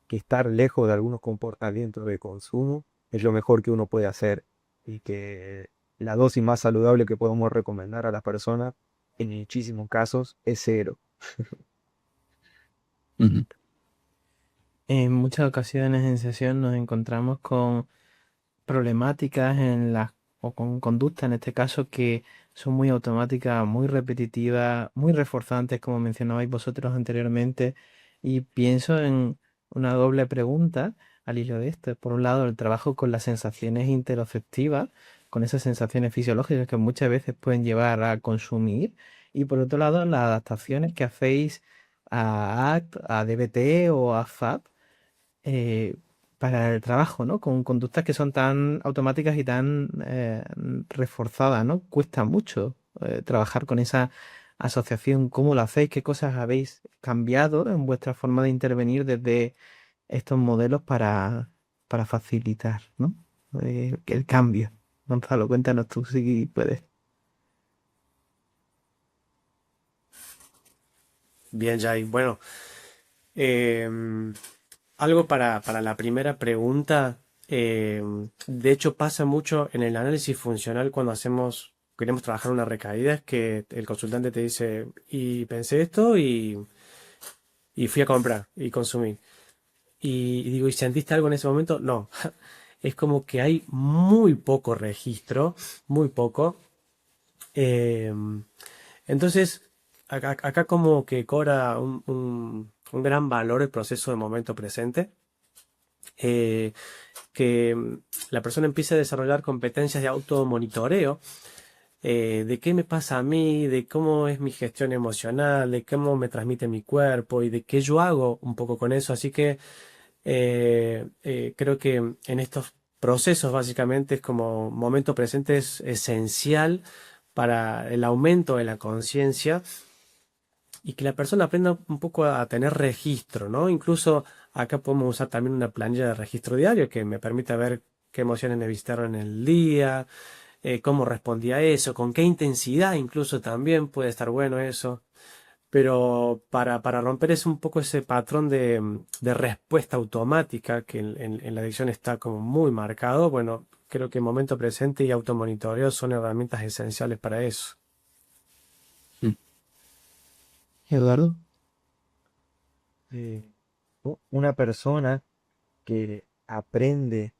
estar lejos de algunos comportamientos de consumo es lo mejor que uno puede hacer y que la dosis más saludable que podemos recomendar a las personas en muchísimos casos es cero. Ujú. En muchas ocasiones en sesión nos encontramos con problemáticas o con conductas en este caso que son muy automáticas, muy repetitivas, muy reforzantes, como mencionabais vosotros anteriormente. Y pienso en una doble pregunta al hilo de esto. Por un lado, el trabajo con las sensaciones interoceptivas, con esas sensaciones fisiológicas que muchas veces pueden llevar a consumir. Y por otro lado, las adaptaciones que hacéis a ACT, a DBT o a FAB eh, para el trabajo, ¿no? Con conductas que son tan automáticas y tan reforzadas, ¿no? Cuesta mucho trabajar con esa asociación. ¿Cómo lo hacéis? ¿Qué cosas habéis cambiado en vuestra forma de intervenir desde estos modelos para facilitar, ¿no? El cambio. Gonzalo, cuéntanos tú si puedes. Bien, Jai. Bueno, em, algo para la primera pregunta. De hecho, pasa mucho en el análisis funcional cuando queremos trabajar una recaída, es que el consultante te dice, y pensé esto y fui a comprar y consumí. Y digo, ¿y sentiste algo en ese momento? No. Es como que hay muy poco registro, muy poco. Em, entonces, acá como que cobra un gran valor el proceso de momento presente, eh, que la persona empiece a desarrollar competencias de automonitoreo, de qué me pasa a mí, de cómo es mi gestión emocional, de cómo me transmite mi cuerpo y de qué yo hago un poco con eso. Así que creo que en estos procesos básicamente es como momento presente es esencial para el aumento de la conciencia y que la persona aprenda un poco a tener registro, ¿no? Incluso acá podemos usar también una planilla de registro diario que me permite ver qué emociones me visitaron en el día, cómo respondí a eso, con qué intensidad incluso también puede estar bueno eso. Pero para romper es un poco ese patrón de respuesta automática que en la adicción está como muy marcado, bueno, creo que momento presente y automonitoreo son herramientas esenciales para eso. Mm. Eduardo. Eh, una persona que aprende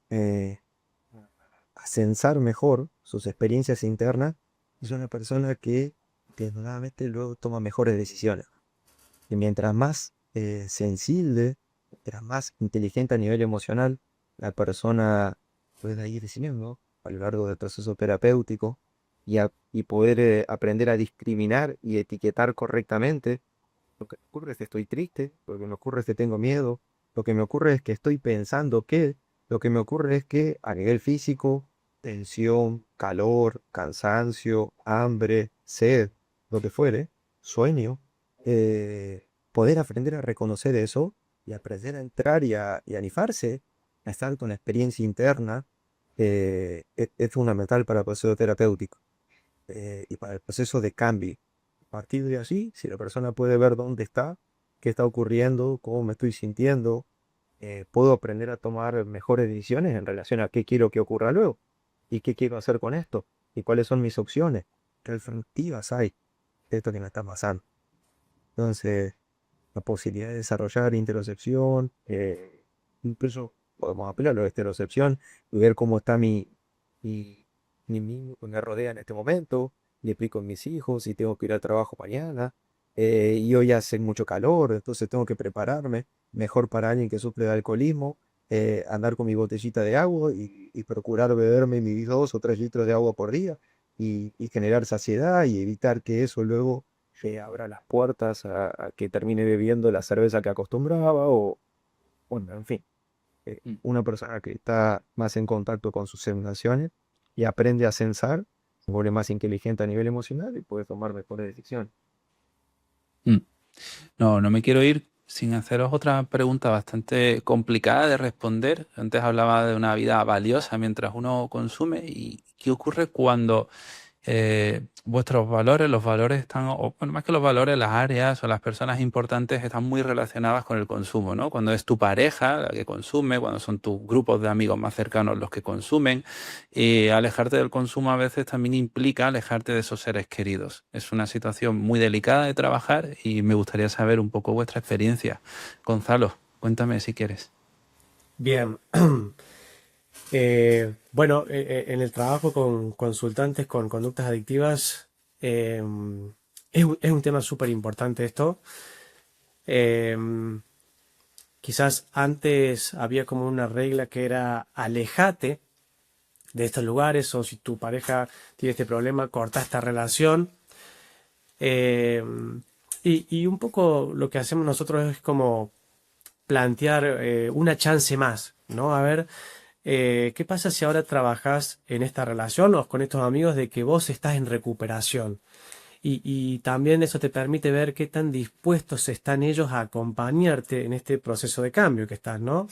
a censar mejor sus experiencias internas es una persona que nuevamente luego toma mejores decisiones. Y mientras más sensible, mientras más inteligente a nivel emocional, la persona pueda ir decidiendo a lo largo del proceso terapéutico y poder aprender a discriminar y etiquetar correctamente. Lo que me ocurre es que estoy triste, lo que me ocurre es que tengo miedo, lo que me ocurre es que estoy pensando que, lo que me ocurre es que a nivel físico, tensión, calor, cansancio, hambre, sed, lo que fuere, sueño, poder aprender a reconocer eso y aprender a entrar y a animarse a estar con la experiencia interna, es fundamental para el proceso terapéutico y para el proceso de cambio. A partir de allí, si la persona puede ver dónde está, qué está ocurriendo, cómo me estoy sintiendo, puedo aprender a tomar mejores decisiones en relación a qué quiero que ocurra luego y qué quiero hacer con esto y cuáles son mis opciones, qué alternativas hay de esto que me está pasando. Entonces, la posibilidad de desarrollar interocepción, incluso podemos apelar a la estereocepción y ver cómo está mi, mí que me rodea en este momento, le explico a mis hijos si tengo que ir al trabajo mañana, y hoy hace mucho calor, entonces tengo que prepararme, mejor para alguien que sufre de alcoholismo, andar con mi botellita de agua y procurar beberme mis 2 o 3 litros de agua por día y generar saciedad y evitar que eso luego abra las puertas a que termine bebiendo la cerveza que acostumbraba o, bueno, en fin, Mm. una persona que está más en contacto con sus sensaciones y aprende a censar, se vuelve más inteligente a nivel emocional y puede tomar mejores decisiones. Mm. No, no me quiero ir sin haceros otra pregunta bastante complicada de responder. Antes hablaba de una vida valiosa mientras uno consume. ¿Y qué ocurre cuando vuestros valores, los valores están, o bueno, más que los valores, las áreas o las personas importantes están muy relacionadas con el consumo, ¿no? Cuando es tu pareja la que consume, cuando son tus grupos de amigos más cercanos los que consumen, y alejarte del consumo a veces también implica alejarte de esos seres queridos. Es una situación muy delicada de trabajar y me gustaría saber un poco vuestra experiencia. Gonzalo, cuéntame si quieres. Bien. Bueno, en el trabajo con consultantes con conductas adictivas, eh, es un tema súper importante esto. Eh, Quizás antes había como una regla que era alejate de estos lugares, o si tu pareja tiene este problema, corta esta relación. Eh, y un poco lo que hacemos nosotros es como plantear una chance más, ¿no? A ver, ¿qué pasa si ahora trabajas en esta relación o con estos amigos de que vos estás en recuperación? Y también eso te permite ver qué tan dispuestos están ellos a acompañarte en este proceso de cambio que estás, ¿no?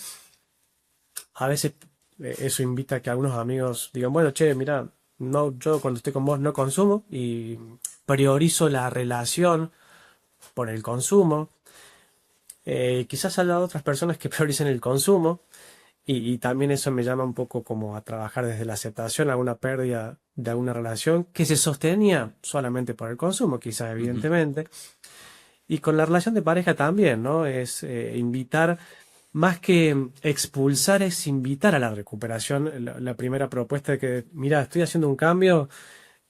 A veces eso invita a que algunos amigos digan, bueno, che, mira, no, yo cuando estoy con vos no consumo y priorizo la relación por el consumo. Quizás haya otras personas que prioricen el consumo y también eso me llama un poco como a trabajar desde la aceptación, alguna pérdida de alguna relación que se sostenía solamente por el consumo, quizás Ujú, evidentemente. Y con la relación de pareja también, ¿no? Es invitar, más que expulsar, es invitar a la recuperación. La primera propuesta de que, mira, estoy haciendo un cambio,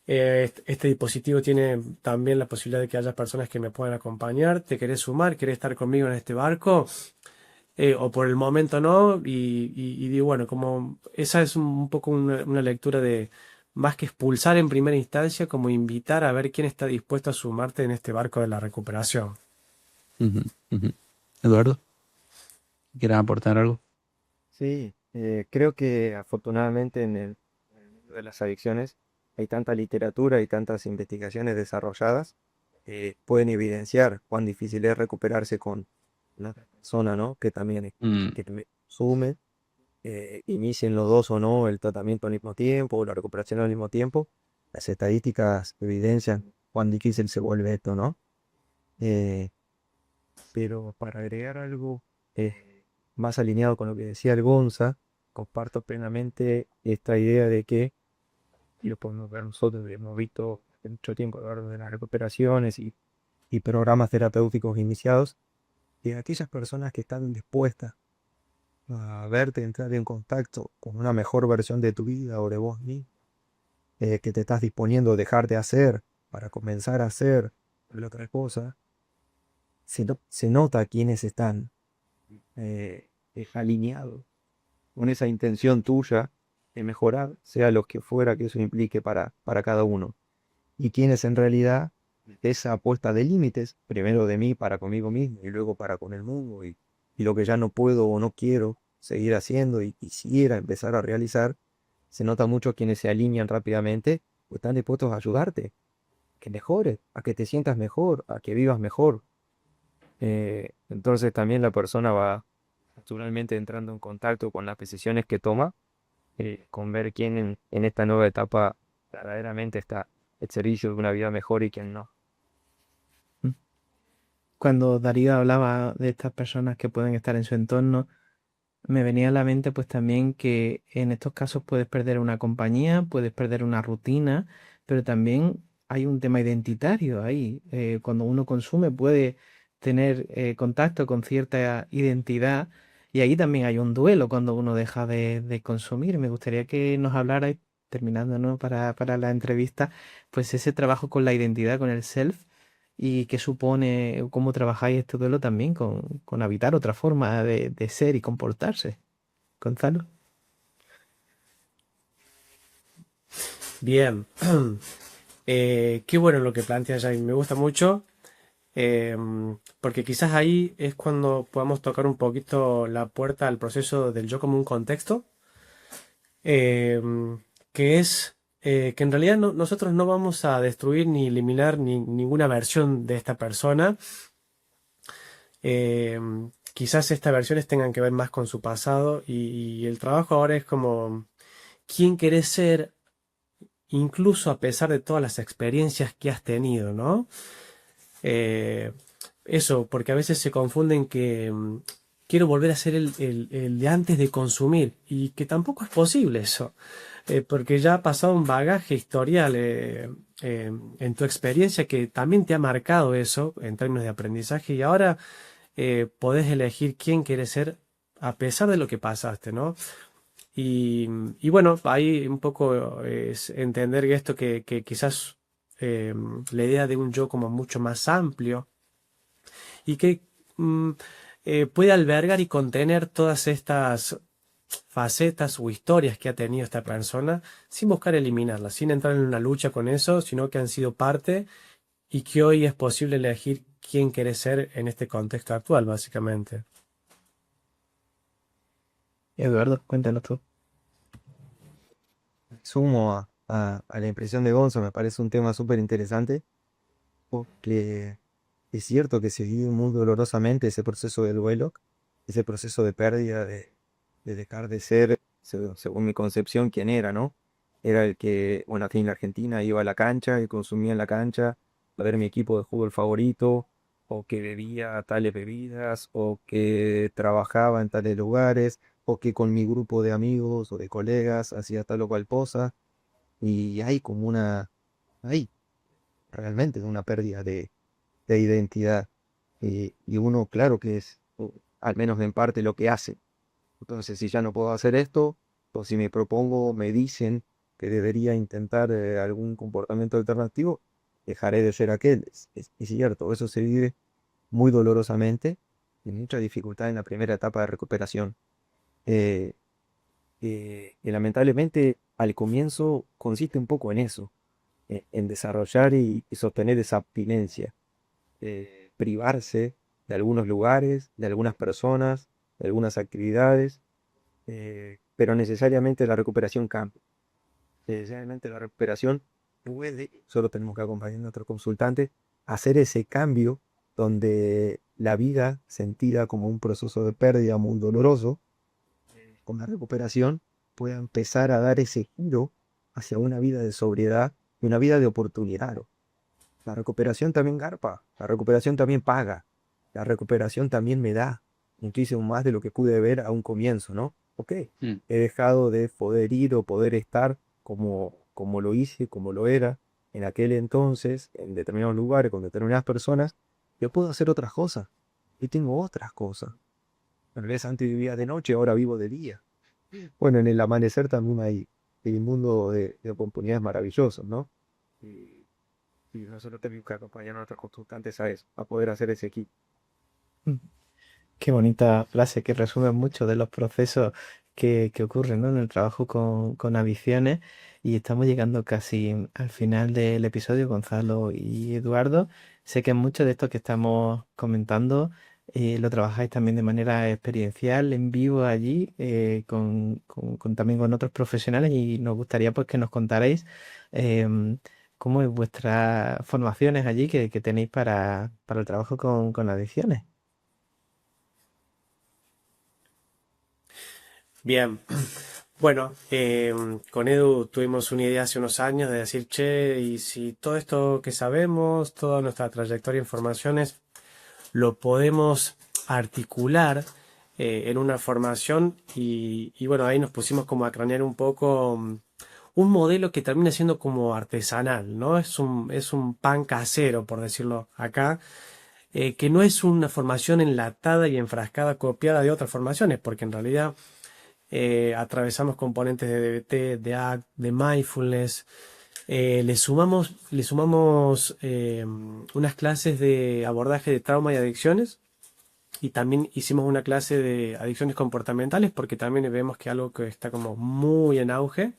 este dispositivo tiene también la posibilidad de que haya personas que me puedan acompañar, te querés sumar, querés estar conmigo en este barco, o por el momento no, y digo, bueno, como esa es un poco una lectura de, más que expulsar en primera instancia, como invitar a ver quién está dispuesto a sumarte en este barco de la recuperación. ujú, ujú. Eduardo, ¿quieres aportar algo? Sí, creo que afortunadamente en el mundo de las adicciones hay tanta literatura y tantas investigaciones desarrolladas que pueden evidenciar cuán difícil es recuperarse con una persona, ¿no? Mm, Que también consume, inicien los dos o no el tratamiento al mismo tiempo o la recuperación al mismo tiempo. Las estadísticas evidencian cuán difícil se vuelve esto, ¿no? Eh, pero para agregar algo más alineado con lo que decía el Gonza, comparto plenamente esta idea de que, y lo podemos ver nosotros, hemos visto en mucho tiempo hablar de las recuperaciones y programas terapéuticos iniciados, que aquellas personas que están dispuestas a verte entrar en contacto con una mejor versión de tu vida o de vos mismo, que te estás disponiendo a dejar de hacer para comenzar a hacer la otra cosa, se nota quiénes están alineados con esa intención tuya de mejorar, sea lo que fuera que eso implique para cada uno. Y tienes en realidad esa apuesta de límites, primero de mí para conmigo mismo y luego para con el mundo, y lo que ya no puedo o no quiero seguir haciendo y quisiera empezar a realizar, se nota mucho quienes se alinean rápidamente o están dispuestos a ayudarte, que mejores, a que te sientas mejor, a que vivas mejor. Entonces también la persona va naturalmente entrando en contacto con las decisiones que toma, con ver quién en esta nueva etapa verdaderamente está al servicio de una vida mejor y quién no. Cuando Darío hablaba de estas personas que pueden estar en su entorno, me venía a la mente pues también que en estos casos puedes perder una compañía, puedes perder una rutina, pero también hay un tema identitario ahí. Cuando uno consume puede tener contacto con cierta identidad y ahí también hay un duelo cuando uno deja de consumir. Me gustaría que nos hablarais, terminando, ¿no? Para la entrevista, pues ese trabajo con la identidad, con el self y qué supone, cómo trabajáis este duelo también con habitar otra forma de ser y comportarse. Gonzalo. Bien. Qué bueno lo que planteas, Jaime. Me gusta mucho. Porque quizás ahí es cuando podamos tocar un poquito la puerta al proceso del yo como un contexto, que es que en realidad nosotros no vamos a destruir ni eliminar ninguna versión de esta persona. Quizás estas versiones tengan que ver más con su pasado y el trabajo ahora es como quién querés ser, incluso a pesar de todas las experiencias que has tenido, ¿no? Eh, Eso, porque a veces se confunden que quiero volver a ser el de antes de consumir y que tampoco es posible eso, porque ya ha pasado un bagaje historial en tu experiencia que también te ha marcado eso en términos de aprendizaje y ahora podés elegir quién quieres ser a pesar de lo que pasaste, ¿no? Y, y bueno, ahí un poco es entender que esto que quizás eh, la idea de un yo como mucho más amplio y que mm, puede albergar y contener todas estas facetas o historias que ha tenido esta persona sin buscar eliminarlas, sin entrar en una lucha con eso, sino que han sido parte y que hoy es posible elegir quién quiere ser en este contexto actual, básicamente. Eduardo, cuéntanos tú. Sumo a la impresión de Gonzo, me parece un tema súper interesante, porque es cierto que se vive muy dolorosamente ese proceso de duelo, ese proceso de pérdida, de dejar de ser, según mi concepción, quien era, ¿no? Era el que, bueno, aquí en la Argentina iba a la cancha y consumía en la cancha a ver mi equipo de fútbol favorito, o que bebía tales bebidas, o que trabajaba en tales lugares, o que con mi grupo de amigos o de colegas hacía tal o cual cosa, y hay como hay realmente una pérdida de identidad. Y uno, claro que es, al menos en parte, lo que hace. Entonces, si ya no puedo hacer esto, o si me propongo, me dicen que debería intentar algún comportamiento alternativo, dejaré de ser aquel. Es cierto, eso se vive muy dolorosamente y mucha dificultad en la primera etapa de recuperación. Eh, y lamentablemente, al comienzo consiste un poco en eso, en desarrollar y sostener esa abstinencia, privarse de algunos lugares, de algunas personas, de algunas actividades, pero necesariamente la recuperación cambia. Necesariamente la recuperación puede, solo tenemos que acompañar a nuestro consultante, hacer ese cambio donde la vida sentida como un proceso de pérdida muy doloroso, con la recuperación pueda empezar a dar ese giro hacia una vida de sobriedad y una vida de oportunidad. La recuperación también garpa, la recuperación también paga, la recuperación también me da muchísimo más de lo que pude ver a un comienzo, ¿no? Ok, Mm. he dejado de poder ir o poder estar como lo hice, como lo era en aquel entonces, en determinados lugares, con determinadas personas, yo puedo hacer otras cosas. Y tengo otras cosas. Tal vez antes vivía de noche, ahora vivo de día. Bueno, en el amanecer también hay un mundo de oportunidades maravillosos, ¿no? Y nosotros tenemos que acompañar a nuestros consultantes a eso, a poder hacer ese equipo. Mm. Qué bonita frase que resume mucho de los procesos que ocurren, ¿no? En el trabajo con adicciones. Y estamos llegando casi al final del episodio, Gonzalo y Eduardo. Sé que mucho de esto que estamos comentando lo trabajáis también de manera experiencial, en vivo allí, también con otros profesionales y nos gustaría pues que nos contarais em, cómo es vuestras formaciones allí que tenéis para el trabajo con adicciones. Bien, bueno, con Edu tuvimos una idea hace unos años de decir, che, y si todo esto que sabemos, toda nuestra trayectoria e informaciones, lo podemos articular en una formación y bueno, ahí nos pusimos como a cranear un poco un modelo que termina siendo como artesanal, ¿no? Es un pan casero, por decirlo acá, que no es una formación enlatada y enfrascada, copiada de otras formaciones, porque en realidad atravesamos componentes de DBT, de ACT, de mindfulness. Le sumamos unas clases de abordaje de trauma y adicciones y también hicimos una clase de adicciones comportamentales porque también vemos que algo que está como muy en auge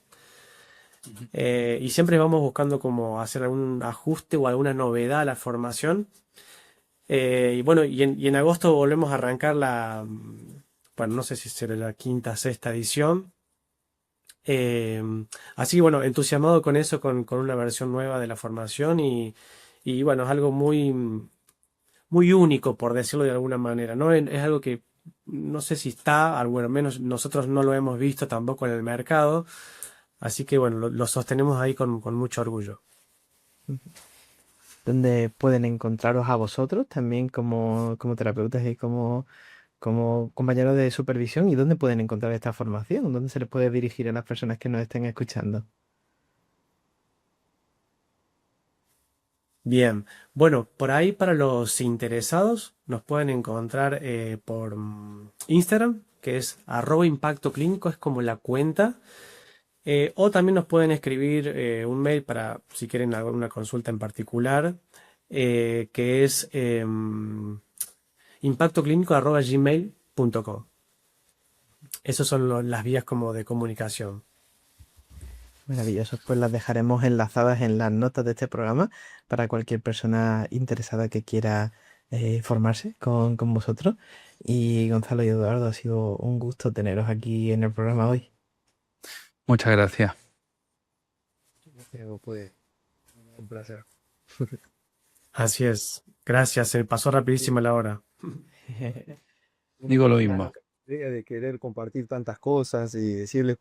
y siempre vamos buscando como hacer algún ajuste o alguna novedad a la formación. Y bueno, y en agosto volvemos a arrancar bueno, no sé si será la quinta, sexta edición. Eh, Así que bueno, entusiasmado con eso, con una versión nueva de la formación y bueno, es algo muy único, por decirlo de alguna manera, ¿no? Es algo que no sé si está, al bueno, menos nosotros no lo hemos visto tampoco en el mercado, así que bueno, lo sostenemos ahí con mucho orgullo. Donde pueden encontraros a vosotros también como terapeutas y como compañeros de supervisión y dónde pueden encontrar esta formación, dónde se les puede dirigir a las personas que nos estén escuchando. Bien, bueno, por ahí para los interesados nos pueden encontrar por Instagram, que es @impactoclínico, es como la cuenta. O también nos pueden escribir un mail para si quieren alguna consulta en particular, que es impactoclínico@gmail.com. Esas son las vías como de comunicación. Maravilloso, pues las dejaremos enlazadas en las notas de este programa para cualquier persona interesada que quiera formarse con vosotros. Y Gonzalo y Eduardo, ha sido un gusto teneros aquí en el programa hoy. Muchas gracias. Pues, un placer. Así es. Gracias, se pasó rapidísimo la hora. Digo lo mismo. Idea de querer compartir tantas cosas y decirles,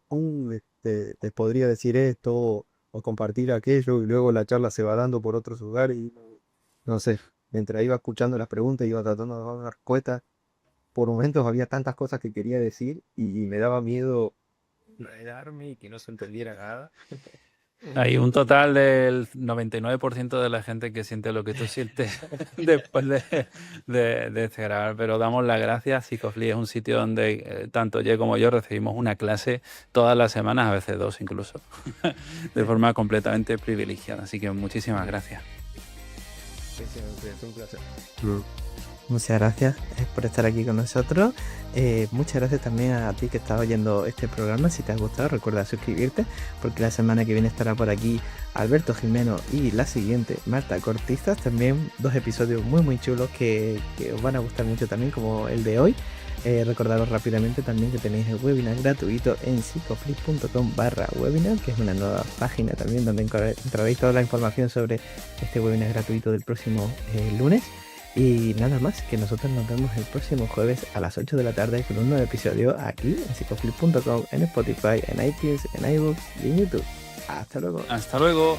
les podría decir esto o compartir aquello y luego la charla se va dando por otros lugares y no sé, mientras iba escuchando las preguntas iba tratando de dar una respuesta, por momentos había tantas cosas que quería decir y me daba miedo enredarme y que no se entendiera nada. Hay un total del 99% de la gente que siente lo que tú sientes después de este grabar, pero damos las gracias. Psicofly es un sitio donde tanto yo como yo recibimos una clase todas las semanas, a veces dos incluso, de forma completamente privilegiada. Así que muchísimas gracias. Es un placer. Muchas gracias por estar aquí con nosotros. Muchas gracias también a ti que estás oyendo este programa. Si te ha gustado, recuerda suscribirte, porque la semana que viene estará por aquí Alberto Jimeno y la siguiente Marta Cortizas. También 2 episodios muy chulos que os van a gustar mucho también, como el de hoy. Recordaros rápidamente también que tenéis el webinar gratuito en psicoflip.com/webinar, que es una nueva página también donde encontraréis toda la información sobre este webinar gratuito del próximo lunes. Y nada más, que nosotros nos vemos el próximo jueves a las 8 de la tarde con un nuevo episodio aquí en psicoflip.com, en Spotify, en iTunes, en iBooks y en YouTube. Hasta luego. Hasta luego.